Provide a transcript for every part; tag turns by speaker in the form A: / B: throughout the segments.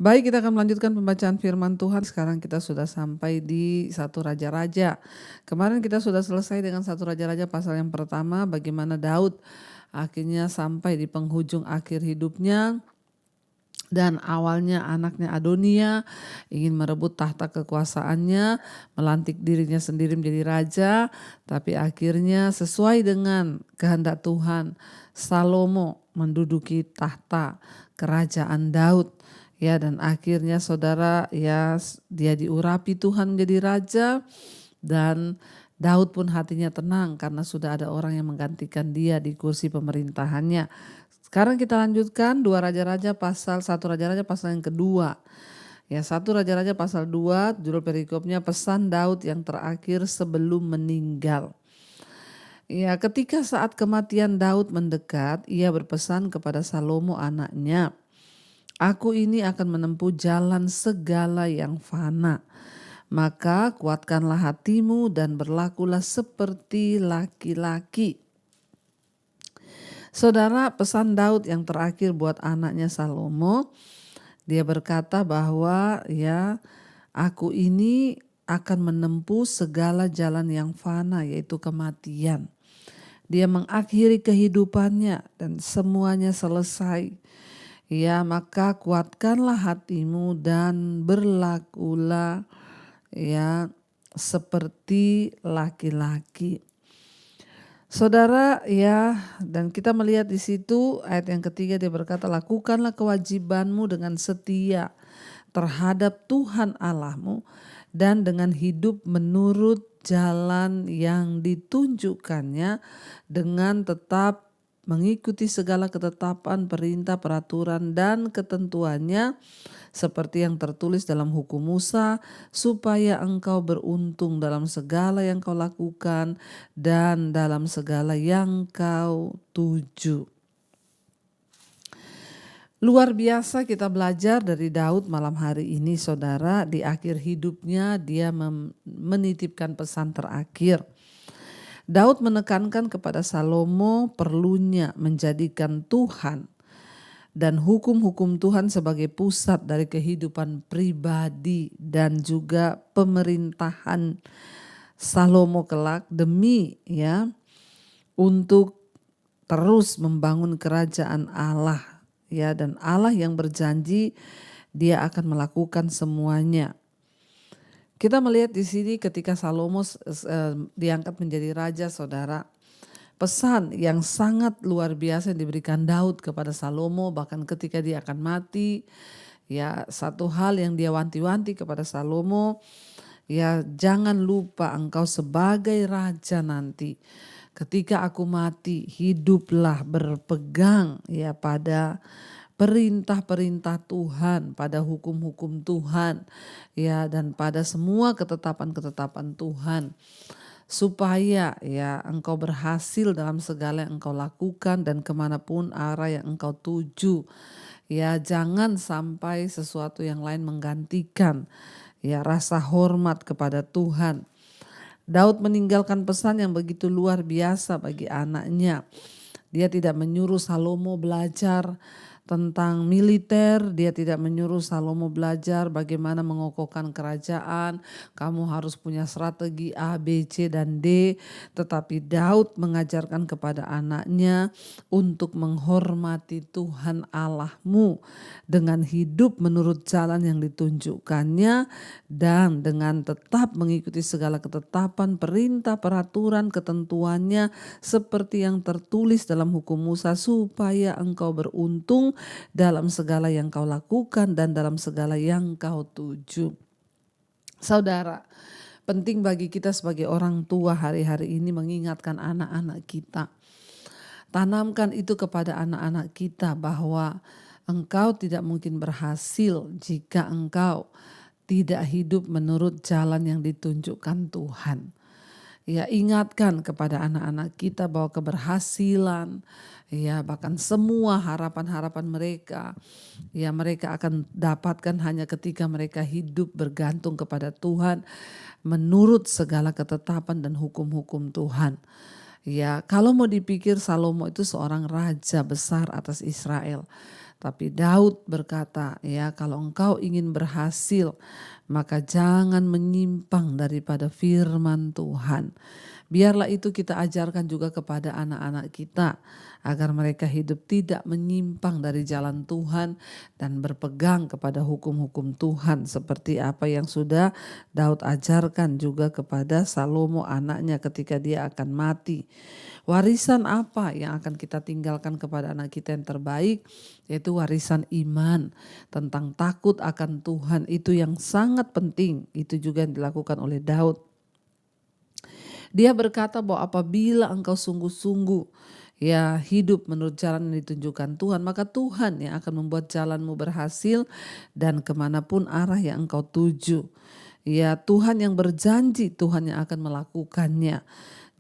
A: Baik, kita akan melanjutkan pembacaan firman Tuhan. Sekarang kita sudah sampai di satu Raja-Raja. Kemarin kita sudah selesai dengan satu Raja-Raja pasal yang pertama, bagaimana Daud akhirnya sampai di penghujung akhir hidupnya. Dan awalnya anaknya Adonia ingin merebut tahta kekuasaannya, melantik dirinya sendiri menjadi raja, tapi akhirnya sesuai dengan kehendak Tuhan, Salomo menduduki tahta kerajaan Daud. Ya, dan akhirnya saudara, ya, dia diurapi Tuhan menjadi raja, dan Daud pun hatinya tenang karena sudah ada orang yang menggantikan dia di kursi pemerintahannya. Sekarang kita lanjutkan satu Raja-Raja pasal yang kedua. Ya, satu Raja-Raja pasal 2, judul perikopnya pesan Daud yang terakhir sebelum meninggal. Ya, ketika saat kematian Daud mendekat, ia berpesan kepada Salomo anaknya, "Aku ini akan menempuh jalan segala yang fana. Maka kuatkanlah hatimu dan berlakulah seperti laki-laki." Saudara, pesan Daud yang terakhir buat anaknya Salomo, dia berkata bahwa ya, aku ini akan menempuh segala jalan yang fana, yaitu kematian. Dia mengakhiri kehidupannya dan semuanya selesai. Ya, maka kuatkanlah hatimu dan berlakulah ya seperti laki-laki. Saudara, ya, dan kita melihat di situ ayat yang ketiga dia berkata, "Lakukanlah kewajibanmu dengan setia terhadap Tuhan Allahmu dan dengan hidup menurut jalan yang ditunjukkannya dengan tetap mengikuti segala ketetapan, perintah, peraturan, dan ketentuannya seperti yang tertulis dalam hukum Musa, supaya engkau beruntung dalam segala yang kau lakukan dan dalam segala yang kau tuju." Luar biasa kita belajar dari Daud malam hari ini, saudara. Di akhir hidupnya dia menitipkan pesan terakhir. Daud menekankan kepada Salomo perlunya menjadikan Tuhan dan hukum-hukum Tuhan sebagai pusat dari kehidupan pribadi dan juga pemerintahan Salomo kelak, demi ya untuk terus membangun kerajaan Allah, ya, dan Allah yang berjanji dia akan melakukan semuanya. Kita melihat di sini ketika Salomo diangkat menjadi raja, saudara, pesan yang sangat luar biasa yang diberikan Daud kepada Salomo, bahkan ketika dia akan mati, ya, satu hal yang dia wanti-wanti kepada Salomo, ya, jangan lupa engkau sebagai raja nanti. Ketika aku mati, hiduplah berpegang ya pada perintah-perintah Tuhan, pada hukum-hukum Tuhan, ya, dan pada semua ketetapan-ketetapan Tuhan, supaya ya engkau berhasil dalam segala yang engkau lakukan dan kemanapun arah yang engkau tuju. Ya, jangan sampai sesuatu yang lain menggantikan ya rasa hormat kepada Tuhan. Daud meninggalkan pesan yang begitu luar biasa bagi anaknya. Dia tidak menyuruh Salomo belajar tentang militer, dia tidak menyuruh Salomo belajar bagaimana mengokohkan kerajaan, kamu harus punya strategi A, B, C, dan D. Tetapi Daud mengajarkan kepada anaknya untuk menghormati Tuhan Allahmu dengan hidup menurut jalan yang ditunjukkannya dan dengan tetap mengikuti segala ketetapan, perintah, peraturan, ketentuannya seperti yang tertulis dalam hukum Musa, supaya engkau beruntung dalam segala yang kau lakukan dan dalam segala yang kau tuju. Saudara, penting bagi kita sebagai orang tua hari-hari ini mengingatkan anak-anak kita. Tanamkan itu kepada anak-anak kita bahwa engkau tidak mungkin berhasil jika engkau tidak hidup menurut jalan yang ditunjukkan Tuhan. Ya, ingatkan kepada anak-anak kita bahwa keberhasilan, ya, bahkan semua harapan-harapan mereka, ya, mereka akan dapatkan hanya ketika mereka hidup bergantung kepada Tuhan menurut segala ketetapan dan hukum-hukum Tuhan. Ya, kalau mau dipikir Salomo itu seorang raja besar atas Israel. Tapi Daud berkata, ya kalau engkau ingin berhasil, maka jangan menyimpang daripada firman Tuhan. Biarlah itu kita ajarkan juga kepada anak-anak kita, agar mereka hidup tidak menyimpang dari jalan Tuhan dan berpegang kepada hukum-hukum Tuhan, seperti apa yang sudah Daud ajarkan juga kepada Salomo anaknya ketika dia akan mati. Warisan apa yang akan kita tinggalkan kepada anak kita yang terbaik? Yaitu warisan iman, tentang takut akan Tuhan. Itu yang sangat penting. Itu juga yang dilakukan oleh Daud. Dia berkata bahwa apabila engkau sungguh-sungguh ya hidup menurut jalan yang ditunjukkan Tuhan, maka Tuhan yang akan membuat jalanmu berhasil dan kemanapun arah yang engkau tuju. Ya Tuhan yang berjanji, Tuhan yang akan melakukannya.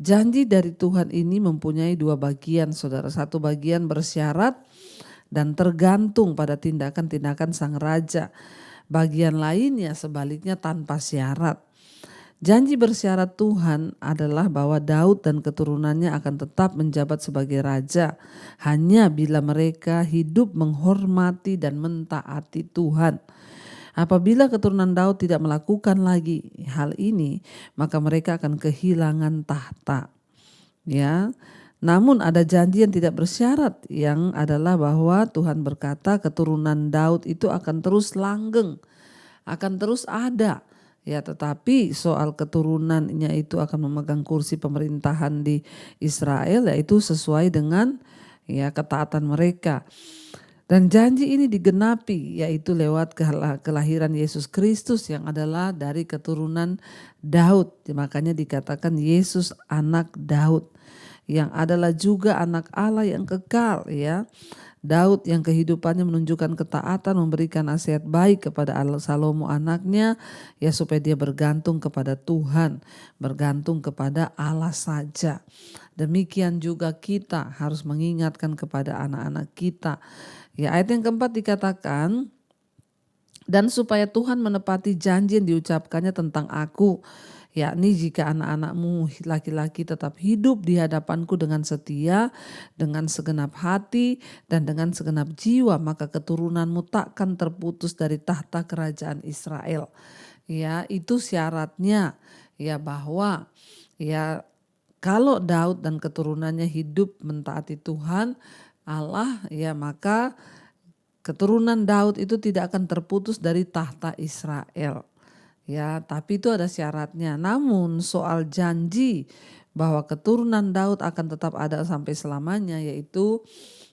A: Janji dari Tuhan ini mempunyai dua bagian, saudara. Satu bagian bersyarat dan tergantung pada tindakan-tindakan sang raja. Bagian lainnya sebaliknya tanpa syarat. Janji bersyarat Tuhan adalah bahwa Daud dan keturunannya akan tetap menjabat sebagai raja hanya bila mereka hidup menghormati dan mentaati Tuhan. Apabila keturunan Daud tidak melakukan lagi hal ini, maka mereka akan kehilangan tahta. Ya. Namun ada janji yang tidak bersyarat, yang adalah bahwa Tuhan berkata keturunan Daud itu akan terus langgeng, akan terus ada. Ya, tetapi soal keturunannya itu akan memegang kursi pemerintahan di Israel, yaitu sesuai dengan ya ketaatan mereka. Dan janji ini digenapi yaitu lewat kelahiran Yesus Kristus yang adalah dari keturunan Daud. Makanya dikatakan Yesus anak Daud, yang adalah juga anak Allah yang kekal, ya. Daud yang kehidupannya menunjukkan ketaatan, memberikan nasihat baik kepada Salomo anaknya, ya supaya dia bergantung kepada Tuhan, bergantung kepada Allah saja. Demikian juga kita harus mengingatkan kepada anak-anak kita. Ya, ayat yang keempat dikatakan, dan supaya Tuhan menepati janji yang diucapkannya tentang aku, yakni jika anak-anakmu laki-laki tetap hidup di hadapanku dengan setia, dengan segenap hati dan dengan segenap jiwa, maka keturunanmu takkan terputus dari tahta kerajaan Israel. Ya, itu syaratnya, ya, bahwa ya kalau Daud dan keturunannya hidup mentaati Tuhan Allah, ya, maka keturunan Daud itu tidak akan terputus dari tahta Israel. Ya, tapi itu ada syaratnya. Namun soal janji bahwa keturunan Daud akan tetap ada sampai selamanya, yaitu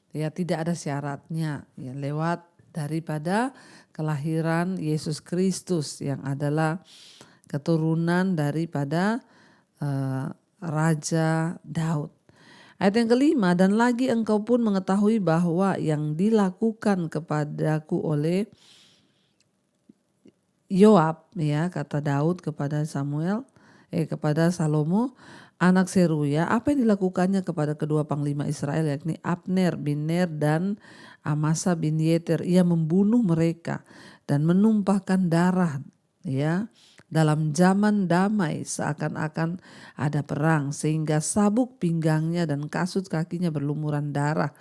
A: ya tidak ada syaratnya, ya, lewat daripada kelahiran Yesus Kristus yang adalah keturunan daripada Raja Daud. Ayat yang kelima, dan lagi engkau pun mengetahui bahwa yang dilakukan kepadaku oleh Yoab, ya, kata Daud kepada kepada Salomo anak Seruya, apa yang dilakukannya kepada kedua panglima Israel, yakni Abner bin Ner dan Amasa bin Yeter. Ia membunuh mereka dan menumpahkan darah, ya, dalam zaman damai seakan-akan ada perang, sehingga sabuk pinggangnya dan kasut kakinya berlumuran darah.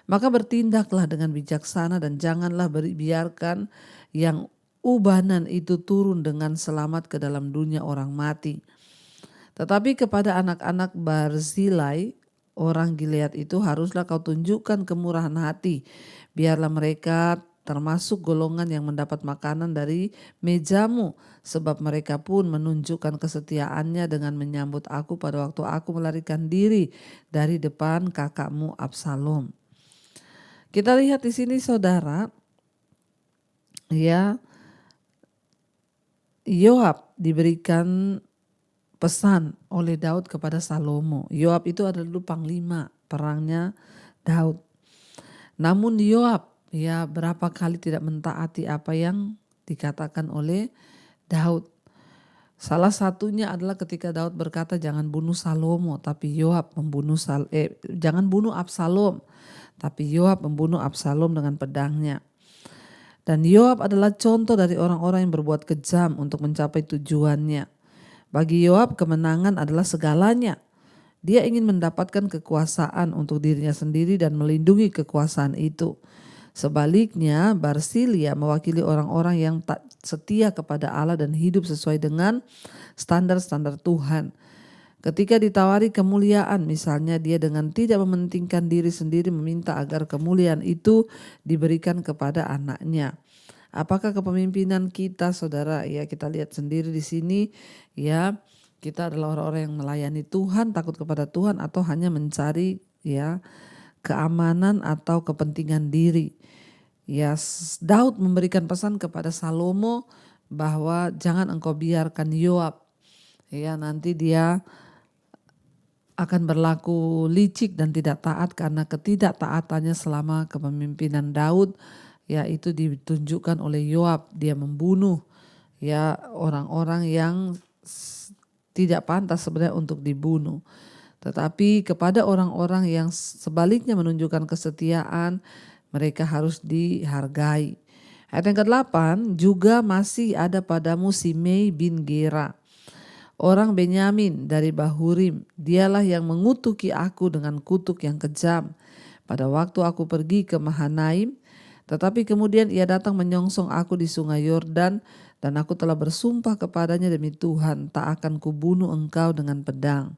A: Maka bertindaklah dengan bijaksana dan janganlah biarkan yang ubanan itu turun dengan selamat ke dalam dunia orang mati. Tetapi kepada anak-anak Barzilai, orang Gilead itu haruslah kau tunjukkan kemurahan hati. Biarlah mereka termasuk golongan yang mendapat makanan dari mejamu, sebab mereka pun menunjukkan kesetiaannya dengan menyambut aku pada waktu aku melarikan diri dari depan kakakmu Absalom. Kita lihat di sini, saudara, ya, Yoab diberikan pesan oleh Daud kepada Salomo. Yoab itu adalah dulu panglima perangnya Daud. Namun Yoab, ya, berapa kali tidak mentaati apa yang dikatakan oleh Daud. Salah satunya adalah ketika Daud berkata jangan bunuh Salomo, tapi Yoab jangan bunuh Absalom, tapi Yoab membunuh Absalom dengan pedangnya. Dan Yoab adalah contoh dari orang-orang yang berbuat kejam untuk mencapai tujuannya. Bagi Yoab kemenangan adalah segalanya. Dia ingin mendapatkan kekuasaan untuk dirinya sendiri dan melindungi kekuasaan itu. Sebaliknya, Barsilia mewakili orang-orang yang tak setia kepada Allah dan hidup sesuai dengan standar-standar Tuhan. Ketika ditawari kemuliaan, misalnya dia dengan tidak mementingkan diri sendiri meminta agar kemuliaan itu diberikan kepada anaknya. Apakah kepemimpinan kita, saudara? Ya, kita lihat sendiri di sini, ya, kita adalah orang-orang yang melayani Tuhan, takut kepada Tuhan, atau hanya mencari ya keamanan atau kepentingan diri. Ya, Daud memberikan pesan kepada Salomo bahwa jangan engkau biarkan Yoab, ya, nanti dia akan berlaku licik dan tidak taat karena ketidaktaatannya selama kepemimpinan Daud, yaitu ditunjukkan oleh Yoab. Dia membunuh ya orang-orang yang tidak pantas sebenarnya untuk dibunuh. Tetapi kepada orang-orang yang sebaliknya menunjukkan kesetiaan, mereka harus dihargai. Ayat yang ke-8, juga masih ada padamu Simei bin Gera, orang Benyamin dari Bahurim. Dialah yang mengutuki aku dengan kutuk yang kejam pada waktu aku pergi ke Mahanaim. Tetapi kemudian ia datang menyongsong aku di sungai Yordan, dan aku telah bersumpah kepadanya demi Tuhan, tak akan kubunuh engkau dengan pedang.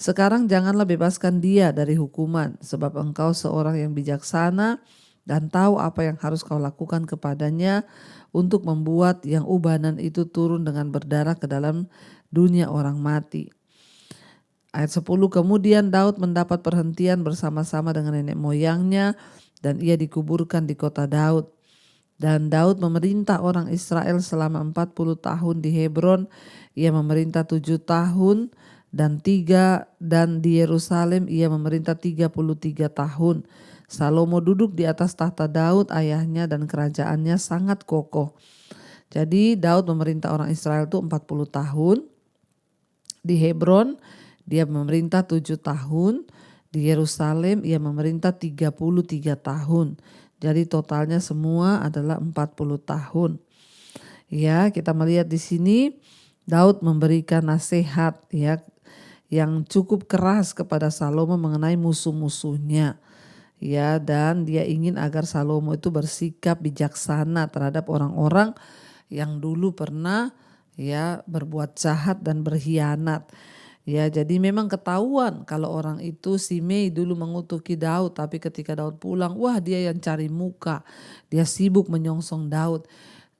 A: Sekarang janganlah bebaskan dia dari hukuman, sebab engkau seorang yang bijaksana dan tahu apa yang harus kau lakukan kepadanya untuk membuat yang ubanan itu turun dengan berdarah ke dalam dunia orang mati. Ayat 10, kemudian Daud mendapat perhentian bersama-sama dengan nenek moyangnya dan ia dikuburkan di kota Daud. Dan Daud memerintah orang Israel selama 40 tahun di Hebron. Ia memerintah 7 tahun dan di Yerusalem ia memerintah 33 tahun. Salomo duduk di atas tahta Daud ayahnya dan kerajaannya sangat kokoh. Jadi Daud memerintah orang Israel itu 40 tahun. Di Hebron dia memerintah 7 tahun. Di Yerusalem ia memerintah 33 tahun. Jadi totalnya semua adalah 40 tahun. Ya, kita melihat di sini Daud memberikan nasihat ya yang cukup keras kepada Salomo mengenai musuh-musuhnya. Ya, dan dia ingin agar Salomo itu bersikap bijaksana terhadap orang-orang yang dulu pernah ya berbuat jahat dan berkhianat. Ya, jadi memang ketahuan kalau orang itu Simei dulu mengutuki Daud, tapi ketika Daud pulang, wah dia yang cari muka. Dia sibuk menyongsong Daud.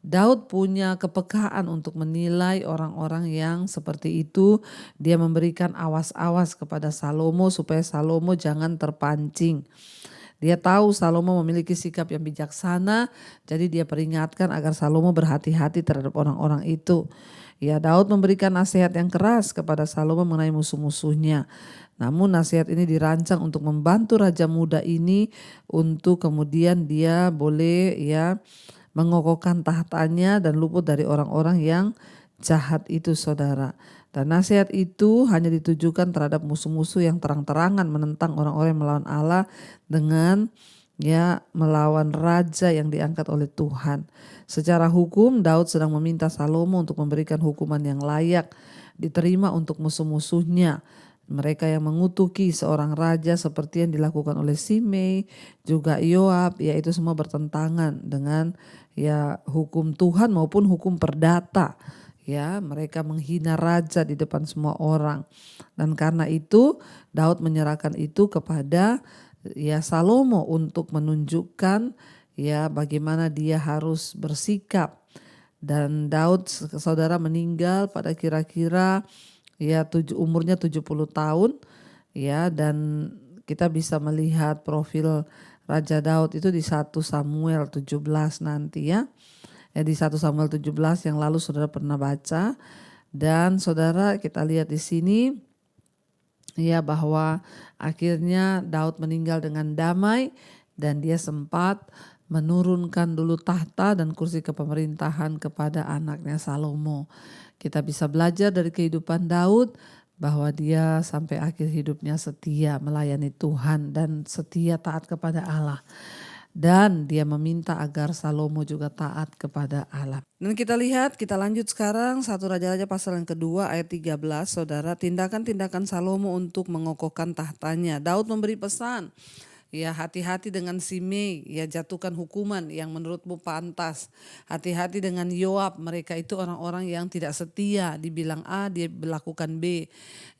A: Daud punya kepekaan untuk menilai orang-orang yang seperti itu. Dia memberikan awas-awas kepada Salomo supaya Salomo jangan terpancing. Dia tahu Salomo memiliki sikap yang bijaksana, jadi dia peringatkan agar Salomo berhati-hati terhadap orang-orang itu. Ya, Daud memberikan nasihat yang keras kepada Salomo mengenai musuh-musuhnya. Namun nasihat ini dirancang untuk membantu raja muda ini untuk kemudian dia boleh ya mengokohkan tahtanya dan luput dari orang-orang yang jahat itu, saudara. Dan nasihat itu hanya ditujukan terhadap musuh-musuh yang terang-terangan menentang orang-orang yang melawan Allah dengan ya melawan raja yang diangkat oleh Tuhan. Secara hukum Daud sedang meminta Salomo untuk memberikan hukuman yang layak diterima untuk musuh-musuhnya. Mereka yang mengutuki seorang raja seperti yang dilakukan oleh Simei, juga Yoab, yaitu semua bertentangan dengan ya hukum Tuhan maupun hukum perdata. Ya, mereka menghina raja di depan semua orang. Dan karena itu Daud menyerahkan itu kepada ya Salomo untuk menunjukkan ya bagaimana dia harus bersikap. Dan Daud saudara meninggal pada kira-kira ya umurnya 70 tahun ya, dan kita bisa melihat profil Raja Daud itu di 1 Samuel 17 nanti ya. Ya, di 1 Samuel 17 yang lalu saudara pernah baca. Dan saudara kita lihat di sini ya bahwa akhirnya Daud meninggal dengan damai dan dia sempat menurunkan dulu tahta dan kursi kepemerintahan kepada anaknya Salomo. Kita bisa belajar dari kehidupan Daud bahwa dia sampai akhir hidupnya setia melayani Tuhan dan setia taat kepada Allah. Dan dia meminta agar Salomo juga taat kepada Allah. Dan kita lihat, kita lanjut sekarang 1 Raja-Raja pasal yang kedua ayat 13, saudara. Tindakan-tindakan Salomo untuk mengokohkan tahtanya. Daud memberi pesan Ya, hati-hati dengan Simei, ya jatuhkan hukuman yang menurutmu pantas. Hati-hati dengan Yoab, mereka itu orang-orang yang tidak setia, dibilang A dia melakukan B.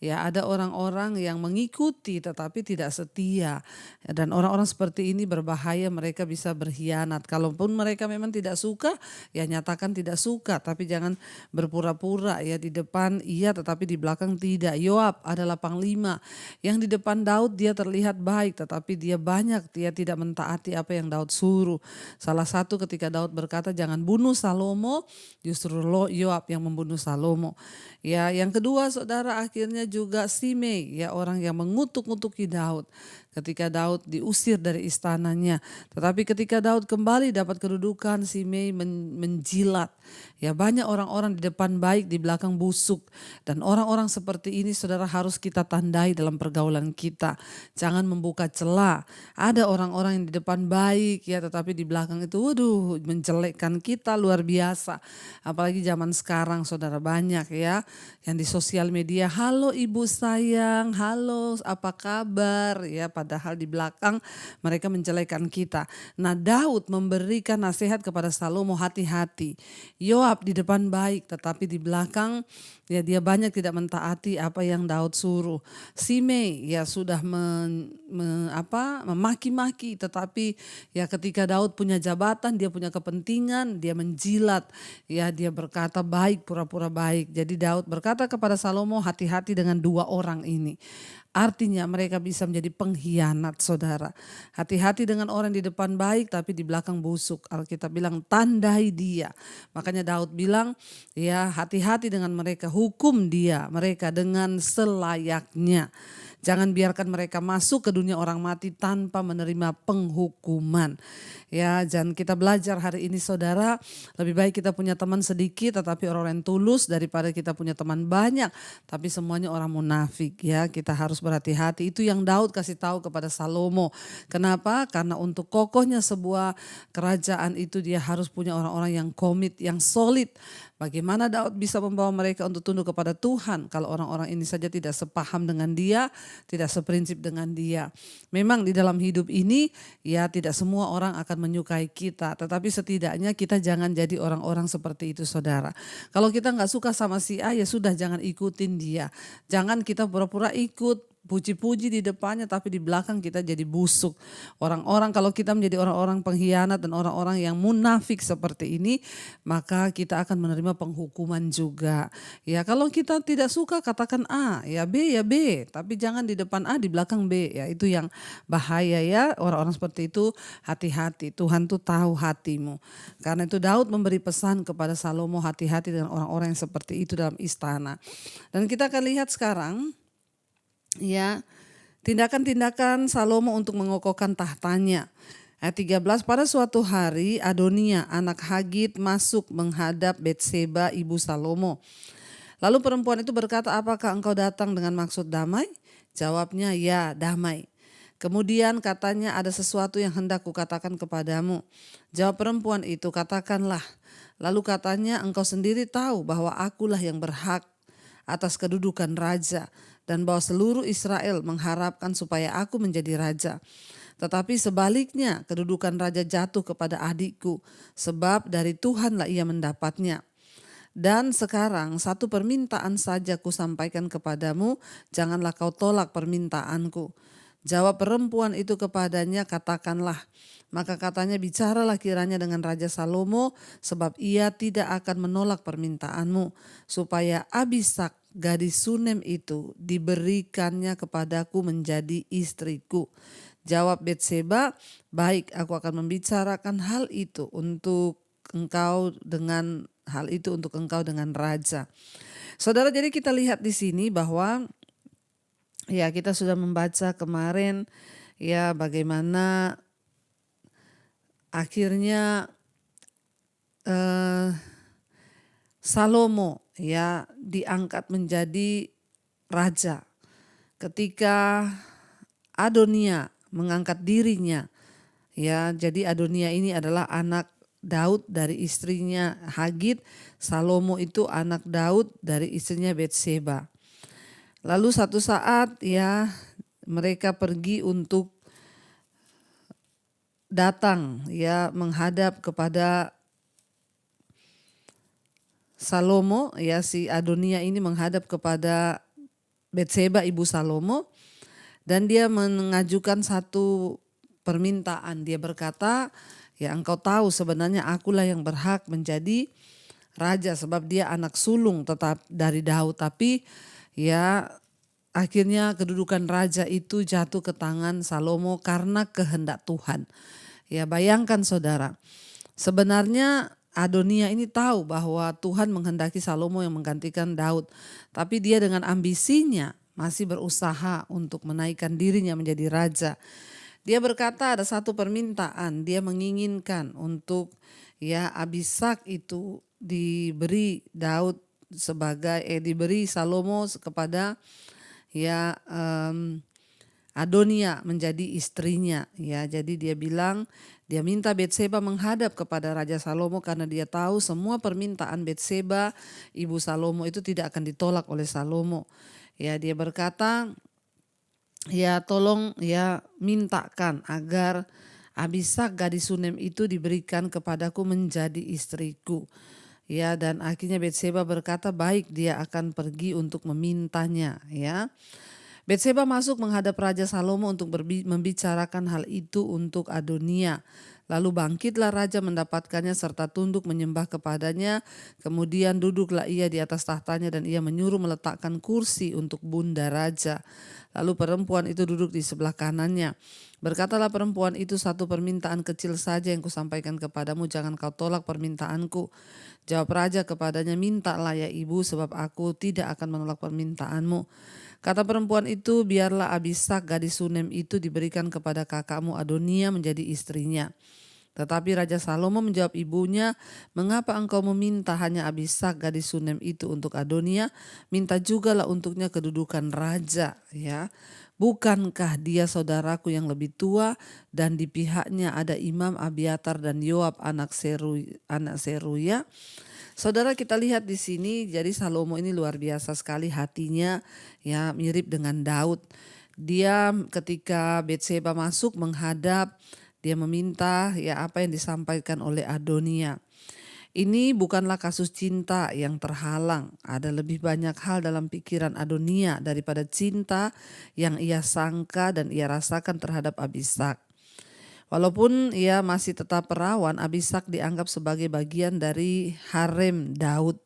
A: Ya, ada orang-orang yang mengikuti tetapi tidak setia. Dan orang-orang seperti ini berbahaya, mereka bisa berkhianat. Kalaupun mereka memang tidak suka, ya nyatakan tidak suka, tapi jangan berpura-pura ya di depan iya tetapi di belakang tidak. Yoab adalah panglima yang di depan Daud dia terlihat baik tetapi dia tidak mentaati apa yang Daud suruh. Salah satu ketika Daud berkata jangan bunuh Salomo, justru Yoab yang membunuh Salomo. Ya, yang kedua saudara akhirnya juga Simei, ya orang yang mengutuk-ngutuki Daud ketika Daud diusir dari istananya. Tetapi ketika Daud kembali dapat kedudukan, Simei menjilat. Ya, banyak orang-orang di depan baik, di belakang busuk. Dan orang-orang seperti ini saudara harus kita tandai dalam pergaulan kita. Jangan membuka celah. Ada orang-orang yang di depan baik ya, tetapi di belakang itu waduh menjelekkan kita luar biasa. Apalagi zaman sekarang saudara banyak ya yang di sosial media, halo ibu sayang, halo apa kabar ya, padahal di belakang mereka menjelekan kita. Nah, Daud memberikan nasihat kepada Salomo, hati-hati. Yoab di depan baik tetapi di belakang ya dia banyak tidak mentaati apa yang Daud suruh. Simei ya sudah memaki-maki tetapi ya ketika Daud punya jabatan, dia punya kepentingan, dia menjilat. Ya dia berkata baik, pura-pura baik. Jadi Daud berkata kepada Salomo, hati-hati dengan dua orang ini. Artinya mereka bisa menjadi pengkhianat saudara. Hati-hati dengan orang di depan baik tapi di belakang busuk. Alkitab bilang tandai dia. Makanya Daud bilang ya hati-hati dengan mereka, hukum mereka dengan selayaknya. Jangan biarkan mereka masuk ke dunia orang mati tanpa menerima penghukuman. Ya, dan kita belajar hari ini saudara, lebih baik kita punya teman sedikit tetapi orang yang tulus daripada kita punya teman banyak tapi semuanya orang munafik ya. Kita harus berhati-hati. Itu yang Daud kasih tahu kepada Salomo. Kenapa? Karena untuk kokohnya sebuah kerajaan itu dia harus punya orang-orang yang komit, yang solid. Bagaimana Daud bisa membawa mereka untuk tunduk kepada Tuhan kalau orang-orang ini saja tidak sepaham dengan dia, tidak seprinsip dengan dia. Memang di dalam hidup ini ya tidak semua orang akan menyukai kita, tetapi setidaknya kita jangan jadi orang-orang seperti itu saudara. Kalau kita nggak suka sama si A ya sudah jangan ikutin dia. Jangan kita pura-pura ikut, puji-puji di depannya tapi di belakang kita jadi busuk. Orang-orang kalau kita menjadi orang-orang pengkhianat dan orang-orang yang munafik seperti ini, maka kita akan menerima penghukuman juga. Ya kalau kita tidak suka katakan A, ya B, tapi jangan di depan A di belakang B. Ya itu yang bahaya ya, orang-orang seperti itu hati-hati. Tuhan tuh tahu hatimu. Karena itu Daud memberi pesan kepada Salomo, hati-hati dengan orang-orang yang seperti itu dalam istana. Dan kita akan lihat sekarang ya, tindakan-tindakan Salomo untuk mengokohkan tahtanya. Ayat 13, pada suatu hari Adonia anak Hagit masuk menghadap Betseba ibu Salomo. Lalu perempuan itu berkata, apakah engkau datang dengan maksud damai? Jawabnya, ya damai. Kemudian katanya, ada sesuatu yang hendak kukatakan kepadamu. Jawab perempuan itu, katakanlah. Lalu katanya, engkau sendiri tahu bahwa akulah yang berhak atas kedudukan raja dan bahwa seluruh Israel mengharapkan supaya aku menjadi raja. Tetapi sebaliknya kedudukan raja jatuh kepada adikku, sebab dari Tuhanlah ia mendapatnya. Dan sekarang satu permintaan saja kusampaikan kepadamu, janganlah kau tolak permintaanku. Jawab perempuan itu kepadanya, katakanlah. Maka katanya, bicaralah kiranya dengan Raja Salomo, sebab ia tidak akan menolak permintaanmu, supaya Abisak gadis Sunem itu diberikannya kepadaku menjadi istriku. Jawab Betseba, baik, aku akan membicarakan hal itu untuk engkau dengan raja. Saudara, jadi kita lihat di sini bahwa ya kita sudah membaca kemarin ya bagaimana akhirnya Salomo ya diangkat menjadi raja ketika Adonia mengangkat dirinya ya. Jadi Adonia ini adalah anak Daud dari istrinya Hagit, Salomo itu anak Daud dari istrinya Betseba. Lalu satu saat ya mereka pergi untuk datang ya menghadap kepada Salomo, ya si Adonia ini menghadap kepada Betseba ibu Salomo, dan dia mengajukan satu permintaan. Dia berkata, ya engkau tahu sebenarnya akulah yang berhak menjadi raja sebab dia anak sulung tetap dari Daud, tapi ya akhirnya kedudukan raja itu jatuh ke tangan Salomo karena kehendak Tuhan. Ya bayangkan saudara, sebenarnya Adonia ini tahu bahwa Tuhan menghendaki Salomo yang menggantikan Daud. Tapi dia dengan ambisinya masih berusaha untuk menaikkan dirinya menjadi raja. Dia berkata ada satu permintaan, dia menginginkan untuk ya Abisak itu diberi Daud diberi Salomo kepada ya Adonia menjadi istrinya, ya. Jadi dia bilang, dia minta Betseba menghadap kepada Raja Salomo karena dia tahu semua permintaan Betseba ibu Salomo itu tidak akan ditolak oleh Salomo. Ya, dia berkata, ya tolong ya mintakan agar Abisak gadis Sunem itu diberikan kepadaku menjadi istriku. Ya, dan akhirnya Betseba berkata baik, dia akan pergi untuk memintanya, ya. Betseba masuk menghadap Raja Salomo untuk membicarakan hal itu untuk Adonia. Lalu bangkitlah raja mendapatkannya serta tunduk menyembah kepadanya. Kemudian duduklah ia di atas tahtanya dan ia menyuruh meletakkan kursi untuk bunda raja. Lalu perempuan itu duduk di sebelah kanannya. Berkatalah perempuan itu, satu permintaan kecil saja yang kusampaikan kepadamu, jangan kau tolak permintaanku. Jawab raja kepadanya, mintalah ya ibu sebab aku tidak akan menolak permintaanmu. Kata perempuan itu, biarlah Abisak gadis Sunem itu diberikan kepada kakakmu Adonia menjadi istrinya. Tetapi Raja Salomo menjawab ibunya, mengapa engkau meminta hanya Abisak gadis Sunem itu untuk Adonia? Minta jugalah untuknya kedudukan raja, ya. Bukankah dia saudaraku yang lebih tua dan di pihaknya ada Imam Abiatar dan Yoab anak Seruya? Saudara, kita lihat di sini, jadi Salomo ini luar biasa sekali hatinya, ya mirip dengan Daud. Dia ketika Betseba masuk menghadap, dia meminta ya apa yang disampaikan oleh Adonia. Ini bukanlah kasus cinta yang terhalang. Ada lebih banyak hal dalam pikiran Adonia daripada cinta yang ia sangka dan ia rasakan terhadap Abisak. Walaupun ia masih tetap perawan, Abisak dianggap sebagai bagian dari harem Daud.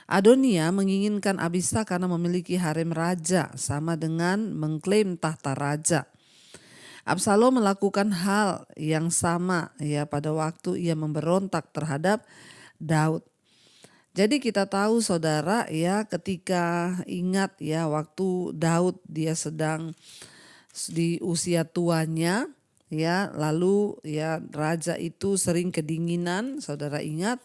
A: Adonia menginginkan Abisak karena memiliki harem raja, sama dengan mengklaim tahta raja. Absalom melakukan hal yang sama ya pada waktu ia memberontak terhadap Daud. Jadi kita tahu saudara ya, ketika ingat ya waktu Daud dia sedang di usia tuanya, ya lalu ya raja itu sering kedinginan. Saudara ingat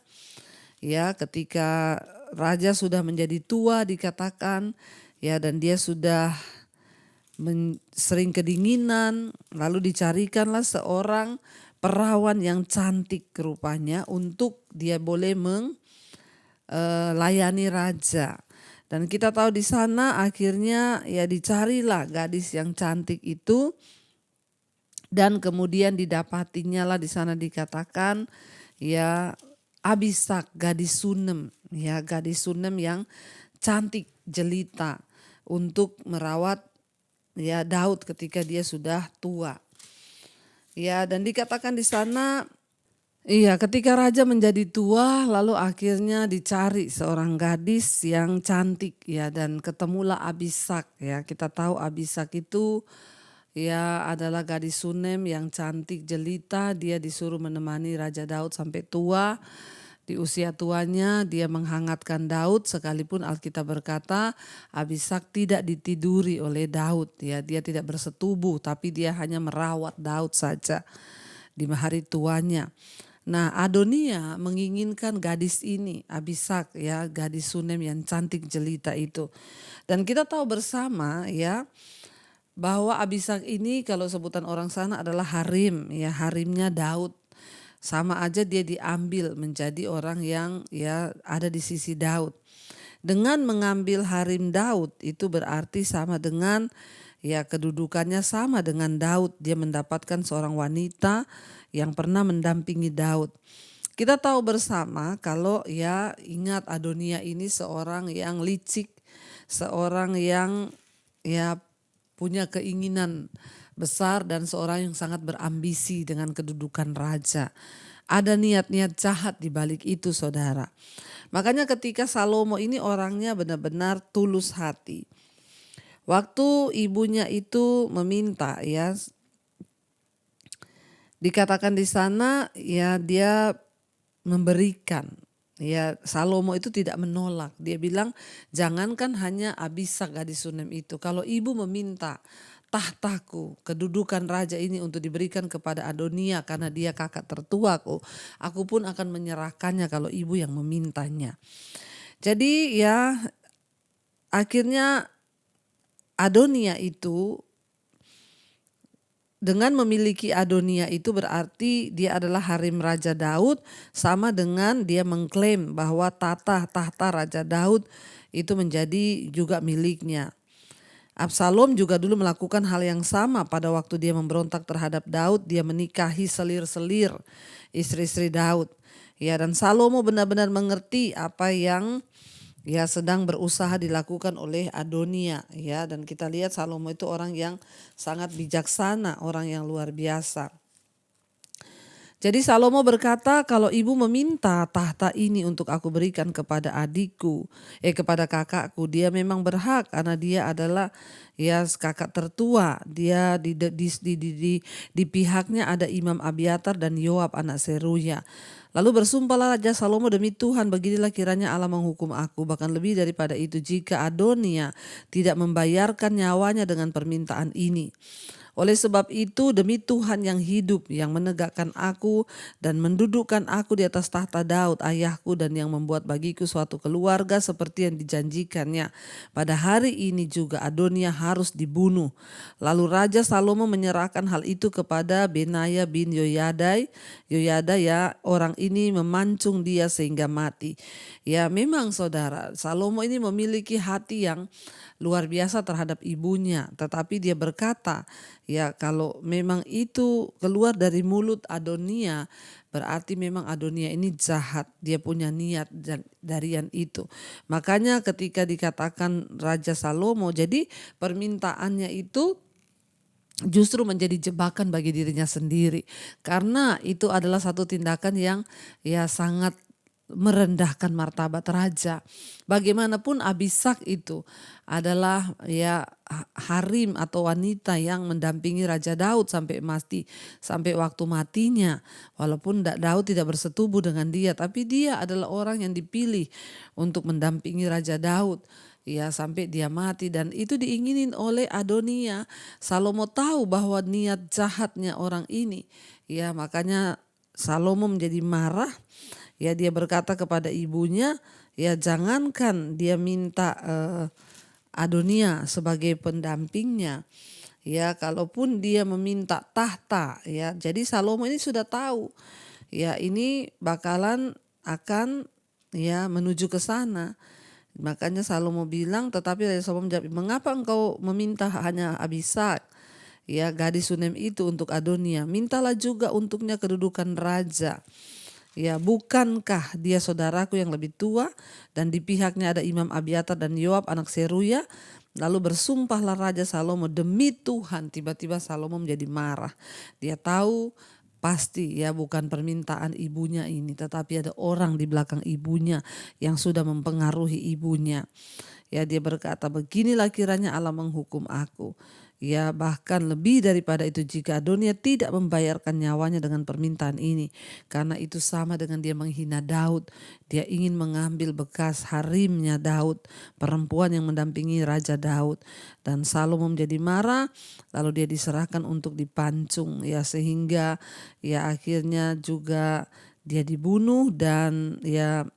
A: ya, ketika raja sudah menjadi tua dikatakan ya, dan dia sudah sering kedinginan, lalu dicarikanlah seorang perawan yang cantik rupanya untuk dia boleh melayani raja. Dan kita tahu di sana akhirnya ya dicarilah gadis yang cantik itu. Dan kemudian didapatinya lah, di sana dikatakan ya Abisak gadis Sunem, ya gadis Sunem yang cantik jelita untuk merawat ya Daud ketika dia sudah tua. Ya, dan dikatakan di sana iya, ketika raja menjadi tua lalu akhirnya dicari seorang gadis yang cantik ya, dan ketemulah Abisak ya. Kita tahu Abisak itu ya adalah gadis Sunem yang cantik jelita. Dia disuruh menemani Raja Daud sampai tua. Di usia tuanya dia menghangatkan Daud, sekalipun Alkitab berkata Abisak tidak ditiduri oleh Daud. Ya, dia tidak bersetubuh, tapi dia hanya merawat Daud saja di hari tuanya. Nah, Adonia menginginkan gadis ini, Abisak ya, gadis Sunem yang cantik jelita itu. Dan kita tahu bersama ya, bahwa Abisak ini kalau sebutan orang sana adalah harim, ya harimnya Daud. Sama aja dia diambil menjadi orang yang ya ada di sisi Daud. Dengan mengambil harim Daud itu berarti sama dengan Ya, kedudukannya sama dengan Daud. Dia mendapatkan seorang wanita yang pernah mendampingi Daud. Kita tahu bersama kalau ya ingat Adonia ini seorang yang licik, seorang yang ya punya keinginan besar dan seorang yang sangat berambisi dengan kedudukan raja. Ada niat-niat jahat di balik itu, saudara. Makanya ketika Salomo ini orangnya benar-benar tulus hati. Waktu ibunya itu meminta ya, dikatakan di sana ya dia memberikan. Ya, Salomo itu tidak menolak. Dia bilang, jangankan hanya Abishag gadis Sunem itu. Kalau ibu meminta tahtaku, kedudukan raja ini untuk diberikan kepada Adonia karena dia kakak tertuaku, aku pun akan menyerahkannya kalau ibu yang memintanya. Jadi ya akhirnya Adonia itu, dengan memiliki Adonia itu berarti dia adalah harim Raja Daud, sama dengan dia mengklaim bahwa tahta Raja Daud itu menjadi juga miliknya. Absalom juga dulu melakukan hal yang sama pada waktu dia memberontak terhadap Daud. Dia menikahi selir-selir istri-istri Daud. Ya, dan Salomo benar-benar mengerti apa yang ya sedang berusaha dilakukan oleh Adonia, ya, dan kita lihat Salomo itu orang yang sangat bijaksana, orang yang luar biasa. Jadi Salomo berkata, kalau ibu meminta tahta ini untuk aku berikan kepada adikku, kepada kakakku, dia memang berhak karena dia adalah ya kakak tertua. Dia di pihaknya ada Imam Abiatar dan Yoab anak Seruya. Lalu bersumpahlah Raja Salomo, demi Tuhan beginilah kiranya Allah menghukum aku, bahkan lebih daripada itu jika Adonia tidak membayarkan nyawanya dengan permintaan ini. Oleh sebab itu demi Tuhan yang hidup, yang menegakkan aku dan mendudukkan aku di atas tahta Daud ayahku, dan yang membuat bagiku suatu keluarga seperti yang dijanjikannya, pada hari ini juga Adonia harus dibunuh. Lalu Raja Salomo menyerahkan hal itu kepada Benaya bin Yoyada ya, orang ini memancung dia sehingga mati. Ya memang saudara, Salomo ini memiliki hati yang luar biasa terhadap ibunya, tetapi dia berkata, ya kalau memang itu keluar dari mulut Adonia, berarti memang Adonia ini jahat, dia punya niat dari yang itu. Makanya ketika dikatakan Raja Salomo, jadi permintaannya itu justru menjadi jebakan bagi dirinya sendiri, karena itu adalah satu tindakan yang ya sangat merendahkan martabat raja. Bagaimanapun Abishag itu adalah ya harim atau wanita yang mendampingi Raja Daud sampai mati, sampai waktu matinya. Walaupun Daud tidak bersetubuh dengan dia, tapi dia adalah orang yang dipilih untuk mendampingi Raja Daud. Ya sampai dia mati, dan itu diinginin oleh Adonia. Salomo tahu bahwa niat jahatnya orang ini. Ya makanya Salomo menjadi marah. Ya dia berkata kepada ibunya, ya jangankan dia minta Adonia sebagai pendampingnya, ya kalaupun dia meminta tahta, ya jadi Salomo ini sudah tahu, ya ini bakalan akan ya menuju ke sana. Makanya Salomo bilang, tetapi Raja Salomo menjawab, mengapa engkau meminta hanya Abishag, ya gadis Sunem itu untuk Adonia? Mintalah juga untuknya kedudukan raja. Ya bukankah dia saudaraku yang lebih tua, dan di pihaknya ada Imam Abiatar dan Yoab anak Seruya? Lalu bersumpahlah Raja Salomo demi Tuhan. Tiba-tiba Salomo menjadi marah. Dia tahu pasti ya bukan permintaan ibunya ini, tetapi ada orang di belakang ibunya yang sudah mempengaruhi ibunya. Ya dia berkata, beginilah kiranya Allah menghukum aku. Ya bahkan lebih daripada itu jika Adonia tidak membayarkan nyawanya dengan permintaan ini. Karena itu sama dengan dia menghina Daud. Dia ingin mengambil bekas harimnya Daud, perempuan yang mendampingi Raja Daud. Dan Salomo menjadi marah, lalu dia diserahkan untuk dipancung. Ya sehingga ya akhirnya juga dia dibunuh, dan ya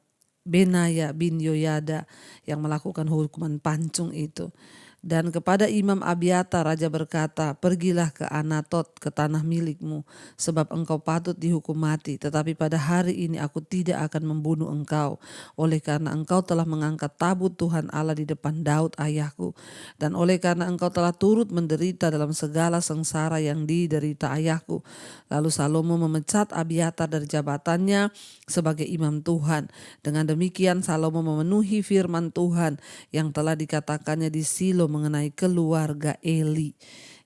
A: Benaya bin Yoyada yang melakukan hukuman pancung itu. Dan kepada Imam Abiatar raja berkata, pergilah ke Anatot, ke tanah milikmu, sebab engkau patut dihukum mati. Tetapi pada hari ini aku tidak akan membunuh engkau, oleh karena engkau telah mengangkat tabut Tuhan Allah di depan Daud ayahku. Dan oleh karena engkau telah turut menderita dalam segala sengsara yang diderita ayahku. Lalu Salomo memecat Abiatar dari jabatannya sebagai imam Tuhan. Dengan demikian Salomo memenuhi firman Tuhan yang telah dikatakannya di Silo mengenai keluarga Eli.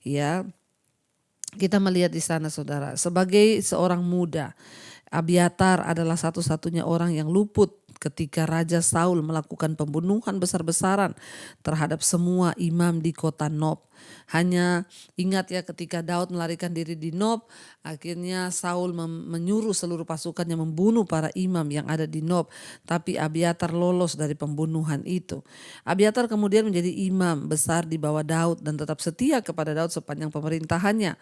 A: Ya, kita melihat di sana saudara, sebagai seorang muda, Abiatar adalah satu-satunya orang yang luput ketika Raja Saul melakukan pembunuhan besar-besaran terhadap semua imam di kota Nob. Hanya ingat ya, ketika Daud melarikan diri di Nob, akhirnya Saul menyuruh seluruh pasukannya membunuh para imam yang ada di Nob. Tapi Abiatar lolos dari pembunuhan itu. Abiatar kemudian menjadi imam besar di bawah Daud dan tetap setia kepada Daud sepanjang pemerintahannya.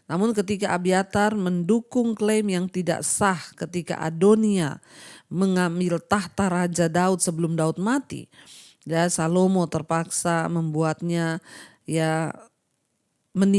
A: Namun ketika Abiatar mendukung klaim yang tidak sah ketika Adonia mengambil tahta Raja Daud sebelum Daud mati, ya Salomo terpaksa membuatnya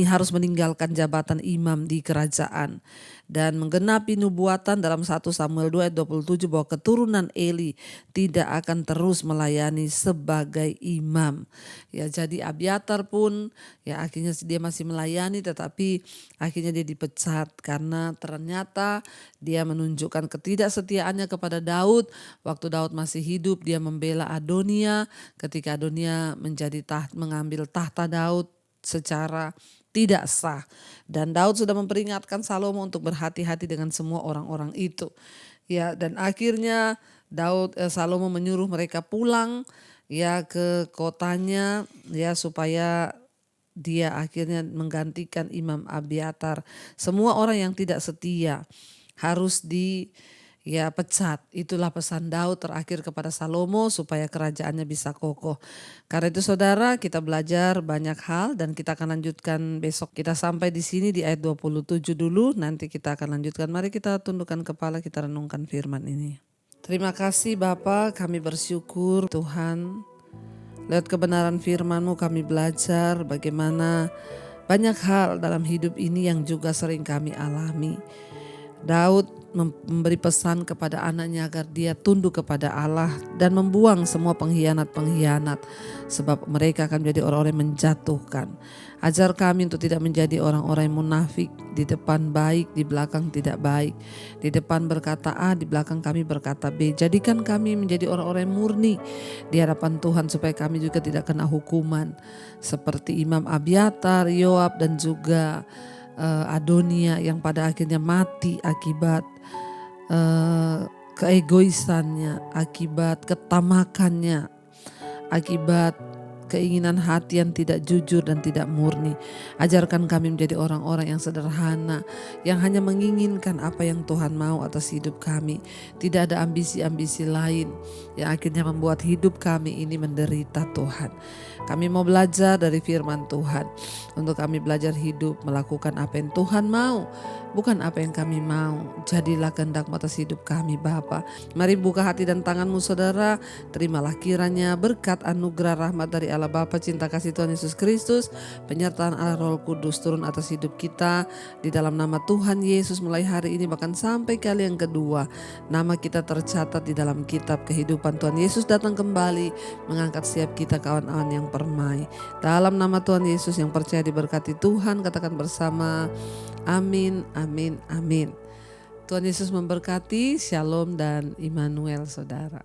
A: harus meninggalkan jabatan imam di kerajaan dan menggenapi nubuatan dalam 1 Samuel 2 ayat 27 bahwa keturunan Eli tidak akan terus melayani sebagai imam. Ya, jadi Abiatar pun ya akhirnya dia masih melayani, tetapi akhirnya dia dipecat karena ternyata dia menunjukkan ketidaksetiaannya kepada Daud. Waktu Daud masih hidup dia membela Adonia, ketika Adonia mengambil tahta Daud secara tidak sah, dan Daud sudah memperingatkan Salomo untuk berhati-hati dengan semua orang-orang itu. Ya, dan akhirnya Salomo menyuruh mereka pulang ya ke kotanya ya supaya dia akhirnya menggantikan Imam Abiatar. Semua orang yang tidak setia harus pecat. Itulah pesan Daud terakhir kepada Salomo supaya kerajaannya bisa kokoh. Karena itu saudara, kita belajar banyak hal dan kita akan lanjutkan besok. Kita sampai di sini di ayat 27 dulu, nanti kita akan lanjutkan. Mari kita tundukkan kepala, kita renungkan firman ini. Terima kasih Bapa, kami bersyukur Tuhan. Lewat kebenaran firman-Mu kami belajar bagaimana banyak hal dalam hidup ini yang juga sering kami alami. Daud memberi pesan kepada anaknya agar dia tunduk kepada Allah dan membuang semua pengkhianat-pengkhianat, sebab mereka akan menjadi orang-orang yang menjatuhkan. Ajar kami untuk tidak menjadi orang-orang yang munafik, di depan baik, di belakang tidak baik, di depan berkata A, di belakang kami berkata B. Jadikan kami menjadi orang-orang yang murni di hadapan Tuhan supaya kami juga tidak kena hukuman seperti Imam Abiatar, Yoab dan juga Adonia yang pada akhirnya mati akibat keegoisannya, akibat ketamakannya, akibat keinginan hati yang tidak jujur dan tidak murni. Ajarkan kami menjadi orang-orang yang sederhana, yang hanya menginginkan apa yang Tuhan mau atas hidup kami. Tidak ada ambisi-ambisi lain yang akhirnya membuat hidup kami ini menderita Tuhan. Kami mau belajar dari firman Tuhan, untuk kami belajar hidup melakukan apa yang Tuhan mau, bukan apa yang kami mau. Jadilah kehendak-Mu atas hidup kami Bapa. Mari buka hati dan tangan-Mu saudara, terimalah kiranya berkat anugerah rahmat dari Allah Bapa, cinta kasih Tuhan Yesus Kristus, penyertaan Allah Roh Kudus turun atas hidup kita di dalam nama Tuhan Yesus. Mulai hari ini bahkan sampai kali yang kedua, nama kita tercatat di dalam kitab kehidupan. Tuhan Yesus datang kembali mengangkat setiap kita kawan-kawan yang permai. Dalam nama Tuhan Yesus yang percaya diberkati Tuhan, katakan bersama amin, amin, amin. Tuhan Yesus memberkati. Shalom dan Immanuel saudara.